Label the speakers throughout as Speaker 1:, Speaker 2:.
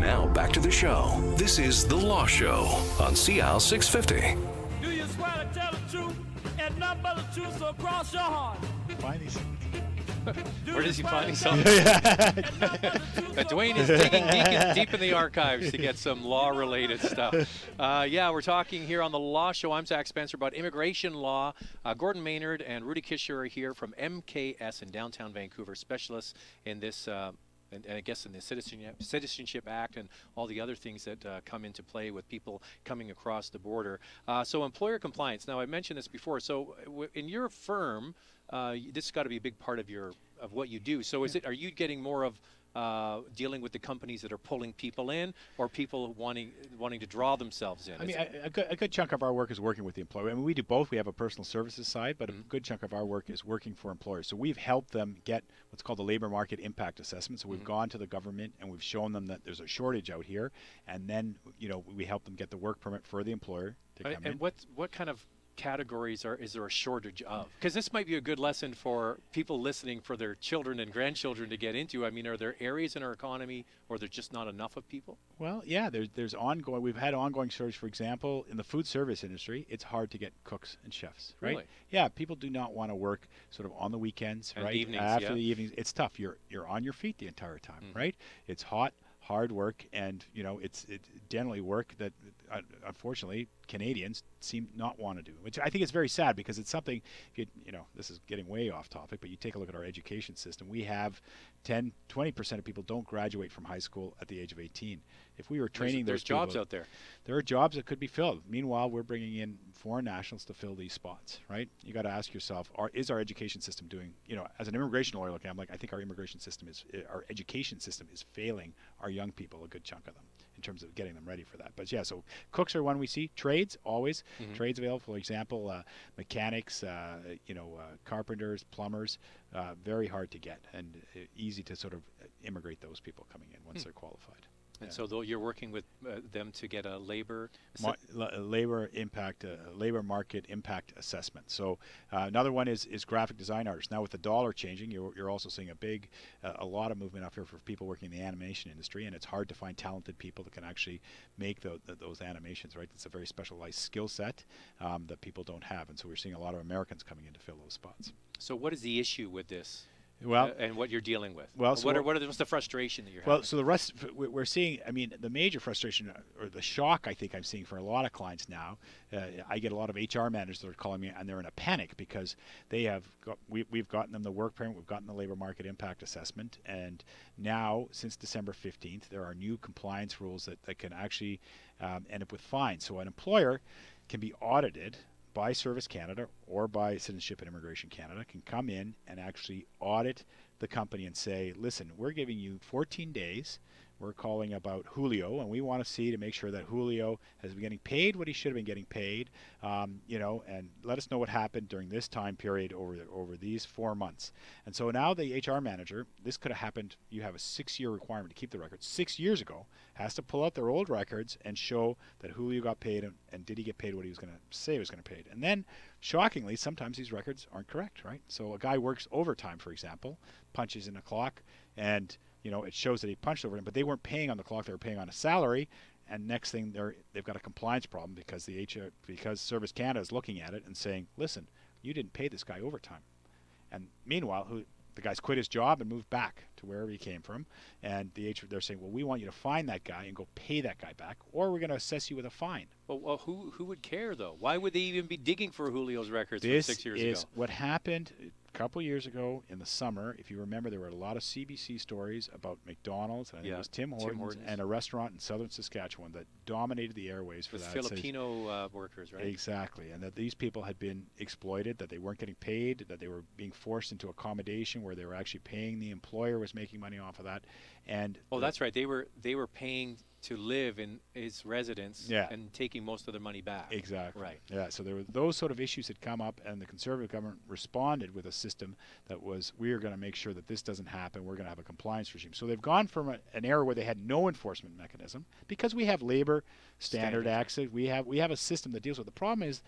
Speaker 1: Now back to the show. This is The Law Show on CL 650.
Speaker 2: Do you swear to tell the truth and nothing but the truth, so cross your heart?
Speaker 3: Find these.
Speaker 4: Where does he find these? Dwayne is digging deep in the archives to get some law-related stuff. Yeah, we're talking here on The Law Show. I'm Zach Spencer about immigration law. Gordon Maynard and Rudy Kisher are here from MKS in downtown Vancouver, specialists in this, and I guess in the Citizenship Act and all the other things that come into play with people coming across the border. So employer compliance. Now, I mentioned this before. So in your firm, this has got to be a big part of what you do. So are you getting more of dealing with the companies that are pulling people in, or people wanting to draw themselves in?
Speaker 3: I mean, a good chunk of our work is working with the employer. I mean, we do both. We have a personal services side, but a good chunk of our work is working for employers. So we've helped them get what's called the labor market impact assessment. So we've gone to the government and we've shown them that there's a shortage out here, and then we help them get the work permit for the employer to come in.
Speaker 4: And what kind of categories is there a shortage of? Because this might be a good lesson for people listening, for their children and grandchildren to get into. I mean, are there areas in our economy where there's just not enough of people?
Speaker 3: Well, yeah, there's ongoing. We've had ongoing shortage. For example, in the food service industry, it's hard to get cooks and chefs. Right? Really? Yeah, people do not want to work sort of on the weekends,
Speaker 4: and
Speaker 3: right?
Speaker 4: Evenings,
Speaker 3: after the evenings, it's tough. You're on your feet the entire time, right? It's hot, hard work, and it's generally work that unfortunately Canadians seem not want to do, which I think is very sad, because it's something, this is getting way off topic, but you take a look at our education system. We have 20% of people don't graduate from high school at the age of 18. If we were training,
Speaker 4: there's jobs out there.
Speaker 3: There are jobs that could be filled. Meanwhile, we're bringing in foreign nationals to fill these spots, right? You got to ask yourself, is our education system doing, as an immigration lawyer looking, I'm like, I think our education system is failing our young people, a good chunk of them, in terms of getting them ready for that. But yeah, so cooks are one we see. Trades, always. Trades available. For example, mechanics, carpenters, plumbers, very hard to get, and easy to sort of immigrate those people coming in once they're qualified.
Speaker 4: And so you're working with them to get a labor market impact assessment. So another one is graphic design artists. Now with the dollar changing, you're also seeing a lot of movement up here for people working in the animation industry, and it's hard to find talented people that can actually make those animations. Right, it's a very specialized skill set that people don't have, and so we're seeing a lot of Americans coming in to fill those spots. So what is the issue with this?
Speaker 3: Well,
Speaker 4: and what you're dealing with.
Speaker 3: Well, so
Speaker 4: what's the frustration that you're having?
Speaker 3: Well, so the rest we're seeing. I mean, the major frustration or the shock I think I'm seeing for a lot of clients now. I get a lot of HR managers that are calling me, and they're in a panic because we've gotten them the work permit, we've gotten the labor market impact assessment, and now since December 15th, there are new compliance rules that can actually end up with fines. So an employer can be audited by Service Canada or by Citizenship and Immigration Canada, can come in and actually audit the company and say, listen, we're giving you 14 days. We're calling about Julio, and we want to see to make sure that Julio has been getting paid what he should have been getting paid, and let us know what happened during this time period over these 4 months. And so now the HR manager, this could have happened, you have a 6-year requirement to keep the records. 6 years ago, has to pull out their old records and show that Julio got paid, and did he get paid what he was going to say he was going to pay. And then, shockingly, sometimes these records aren't correct, right? So a guy works overtime, for example, punches in a clock, and it shows that he punched over him, but they weren't paying on the clock; they were paying on a salary. And next thing, they've got a compliance problem because because Service Canada is looking at it and saying, "Listen, you didn't pay this guy overtime." And meanwhile, the guy's quit his job and moved back to wherever he came from, and they're saying, "Well, we want you to find that guy and go pay that guy back, or we're going to assess you with a fine."
Speaker 4: Well, who would care though? Why would they even be digging for Julio's records from 6 years ago?
Speaker 3: This is what happened a couple years ago in the summer. If you remember, there were a lot of CBC stories about McDonald's, and I think it was Tim Hortons, and a restaurant in southern Saskatchewan that dominated the airways for that.
Speaker 4: Filipino workers, right?
Speaker 3: Exactly, and that these people had been exploited, that they weren't getting paid, that they were being forced into accommodation where they were actually paying, the employer was making money off of that. And
Speaker 4: that's right. They were paying to live in his residence, and taking most of their money back.
Speaker 3: Exactly.
Speaker 4: Right.
Speaker 3: Yeah. So there were those sort of issues that come up, and the Conservative government responded with a system that was, we are going to make sure that this doesn't happen. We're going to have a compliance regime. So they've gone from an era where they had no enforcement mechanism, because we have labor standard acts. We have a system that deals with. The problem is,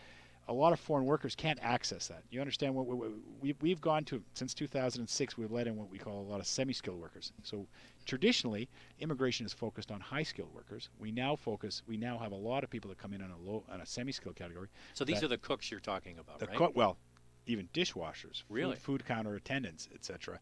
Speaker 3: a lot of foreign workers can't access that. You understand what we've gone to since 2006. We've let in what we call a lot of semi-skilled workers. So traditionally, immigration is focused on high-skilled workers. We now have a lot of people that come in on a semi-skilled category.
Speaker 4: So these are the cooks you're talking about,
Speaker 3: the
Speaker 4: right?
Speaker 3: Well, even dishwashers,
Speaker 4: really?
Speaker 3: food counter attendants, etc.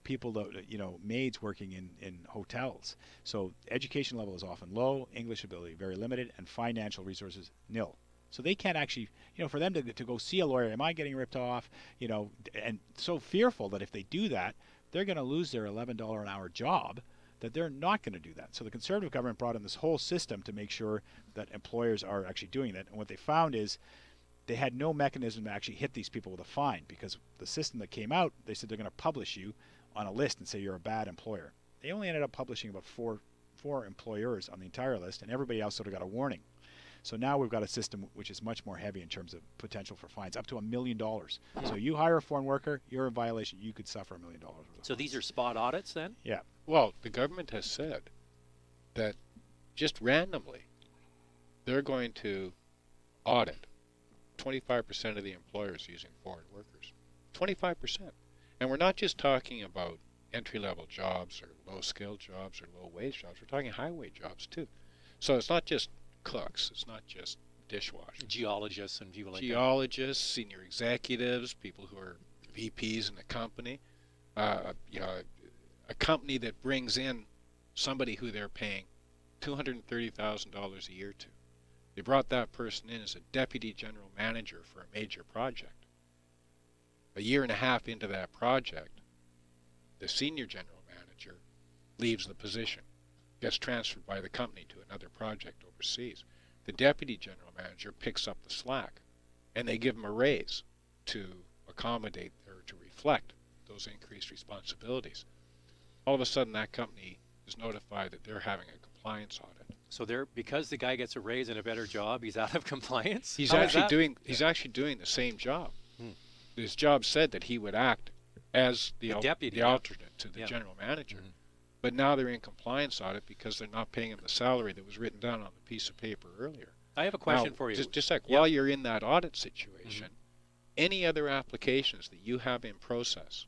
Speaker 3: People that, maids working in hotels. So education level is often low, English ability very limited, and financial resources nil. So they can't actually, for them to go see a lawyer, am I getting ripped off? And so fearful that if they do that, they're going to lose their $11 an hour job, that they're not going to do that. So the Conservative government brought in this whole system to make sure that employers are actually doing that. And what they found is they had no mechanism to actually hit these people with a fine, because the system that came out, they said they're going to publish you on a list and say you're a bad employer. They only ended up publishing about four employers on the entire list, and everybody else sort of got a warning. So now we've got a system which is much more heavy in terms of potential for fines, up to $1 million. So you hire a foreign worker, you're in violation, you could suffer $1 million.
Speaker 4: So these are spot audits then?
Speaker 3: Yeah.
Speaker 5: Well, the government has said that just randomly they're going to audit 25% of the employers using foreign workers. 25%. And we're not just talking about entry-level jobs or low-skilled jobs or low-wage jobs. We're talking high-wage jobs, too. So it's not just cooks. It's not just dishwashers.
Speaker 4: Geologists and people like that.
Speaker 5: Geologists, senior executives, people who are VPs in a company. A company that brings in somebody who they're paying $230,000 a year to. They brought that person in as a deputy general manager for a major project. A year and a half into that project, the senior general manager leaves the position, gets transferred by the company to another project overseas. The deputy general manager picks up the slack, and they give him a raise to accommodate or to reflect those increased responsibilities. All of a sudden, that company is notified that they're having a compliance audit.
Speaker 4: So because the guy gets a raise and a better job, he's out of compliance?
Speaker 5: He's actually doing the same job. His job said that he would act as the
Speaker 4: deputy,
Speaker 5: alternate to the general manager. But now they're in compliance audit because they're not paying him the salary that was written down on the piece of paper earlier.
Speaker 4: I have a question for you.
Speaker 5: Just like while you're in that audit situation, any other applications that you have in process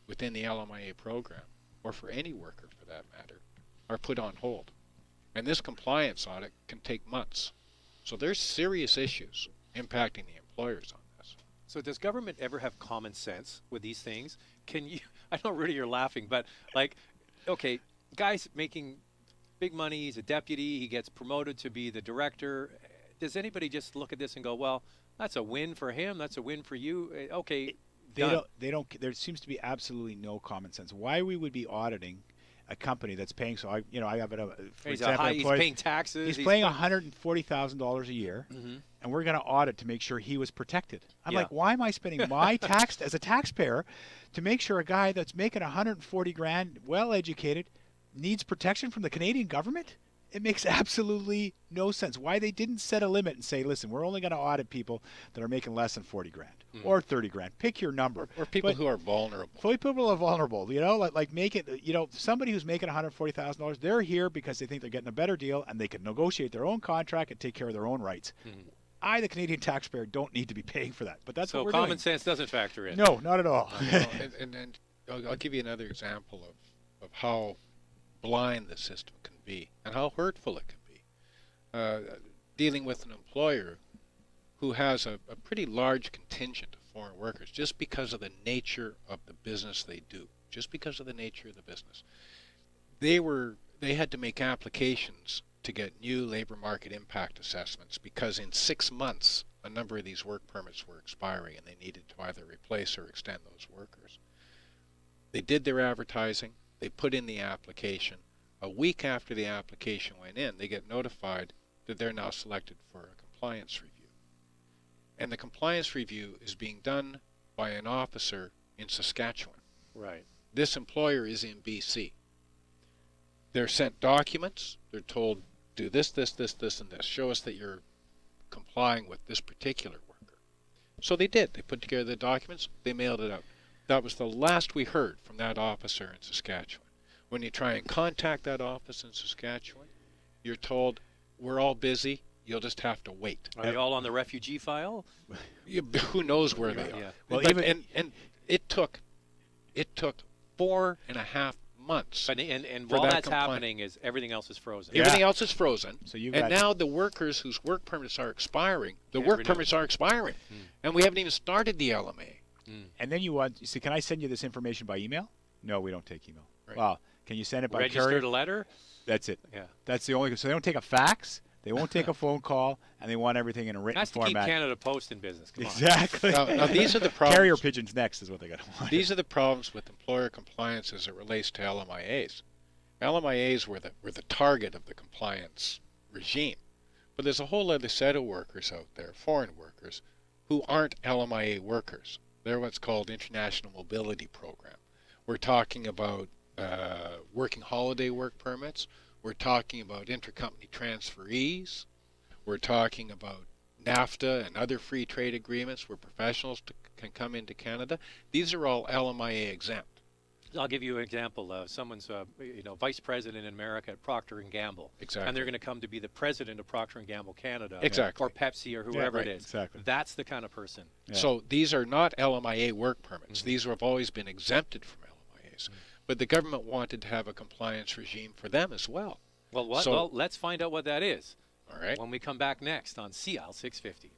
Speaker 5: within the LMIA program, or for any worker for that matter, are put on hold. And this compliance audit can take months. So there's serious issues impacting the employers on this.
Speaker 4: So does government ever have common sense with these things? Can you, I know, Rudy, you're laughing, but like, okay, guy's making big money, he's a deputy, he gets promoted to be the director. Does anybody just look at this and go, well, that's a win for him, that's a win for you? Okay,
Speaker 3: they don't, there seems to be absolutely no common sense. Why we would be auditing a company that's paying, so I have for example,
Speaker 4: he's paying taxes.
Speaker 3: He's paying $140,000 a year, and we're going to audit to make sure he was protected. I'm like, why am I spending my tax as a taxpayer to make sure a guy that's making $140,000, well-educated, needs protection from the Canadian government? It makes absolutely no sense. Why they didn't set a limit and say, listen, we're only going to audit people that are making less than $40,000 or $30,000. Pick your number.
Speaker 5: Or people who are vulnerable.
Speaker 3: People who are vulnerable, like make it, somebody who's making $140,000, they're here because they think they're getting a better deal and they can negotiate their own contract and take care of their own rights. I, the Canadian taxpayer, don't need to be paying for that. But that's what we're doing. So
Speaker 4: common sense doesn't factor in.
Speaker 3: No, not at all.
Speaker 5: And I'll give you another example of how blind the system can be and how hurtful it can be. Dealing with an employer who has a pretty large contingent of foreign workers just because of the nature of the business they do, just because of the nature of the business. They had to make applications to get new labor market impact assessments because in 6 months a number of these work permits were expiring and they needed to either replace or extend those workers. They did their advertising, they put in the application. A week after the application went in, they get notified that they're now selected for a compliance review. And the compliance review is being done by an officer in Saskatchewan.
Speaker 4: Right.
Speaker 5: This employer is in BC. They're sent documents. They're told, do this, this, this, this, and this. Show us that you're complying with this particular worker. So they did. They put together the documents. They mailed it out. That was the last we heard from that officer in Saskatchewan. When you try and contact that office in Saskatchewan, you're told, we're all busy. You'll just have to wait.
Speaker 4: Are they all on the refugee file?
Speaker 5: Who knows where they are?
Speaker 4: Yeah.
Speaker 3: Well,
Speaker 5: But-
Speaker 3: even-
Speaker 5: and it took 4.5 months.
Speaker 4: But and
Speaker 5: For
Speaker 4: while
Speaker 5: that
Speaker 4: that's
Speaker 5: complaint.
Speaker 4: happening, is everything else is frozen.
Speaker 3: Yeah.
Speaker 5: Everything else is frozen.
Speaker 3: So you've
Speaker 5: and
Speaker 3: got-
Speaker 5: now the workers whose work permits are expiring, the
Speaker 4: Can't
Speaker 5: work
Speaker 4: renew.
Speaker 5: permits are expiring. And we haven't even started the LMA.
Speaker 3: And then you see, can I send you this information by email? No, we don't take email.
Speaker 5: Right.
Speaker 3: Well, can you send it by
Speaker 4: Registered
Speaker 3: courier?
Speaker 4: a letter?
Speaker 3: That's it.
Speaker 4: Yeah.
Speaker 3: That's the only. So they don't take a fax. They won't take a phone call, and they want everything in a written
Speaker 4: Has to keep
Speaker 3: format.
Speaker 4: Canada Post in business. Come on.
Speaker 3: Exactly.
Speaker 5: Now, these are the problems.
Speaker 3: Carrier pigeons next is what they got to want.
Speaker 5: These are the problems with employer compliance as it relates to LMIAs. LMIAs were the target of the compliance regime. But there's a whole other set of workers out there, foreign workers, who aren't LMIA workers. They're what's called International Mobility Program. We're talking about working holiday work permits. We're talking about intercompany transferees. We're talking about NAFTA and other free trade agreements where professionals can come into Canada. These are all LMIA exempt.
Speaker 4: I'll give you an example. Someone's vice president in America at Procter & Gamble.
Speaker 5: Exactly.
Speaker 4: And they're going to come to be the president of Procter & Gamble Canada.
Speaker 5: Exactly.
Speaker 4: Or Pepsi or whoever
Speaker 5: right,
Speaker 4: it is.
Speaker 3: exactly.
Speaker 4: That's the kind of person.
Speaker 3: Yeah.
Speaker 5: So these are not LMIA work permits. These have always been exempted from LMIAs. But the government wanted to have a compliance regime for them as well.
Speaker 4: Well,
Speaker 5: So-
Speaker 4: well, let's find out what that is
Speaker 5: All right.
Speaker 4: when we come back next on CL 650.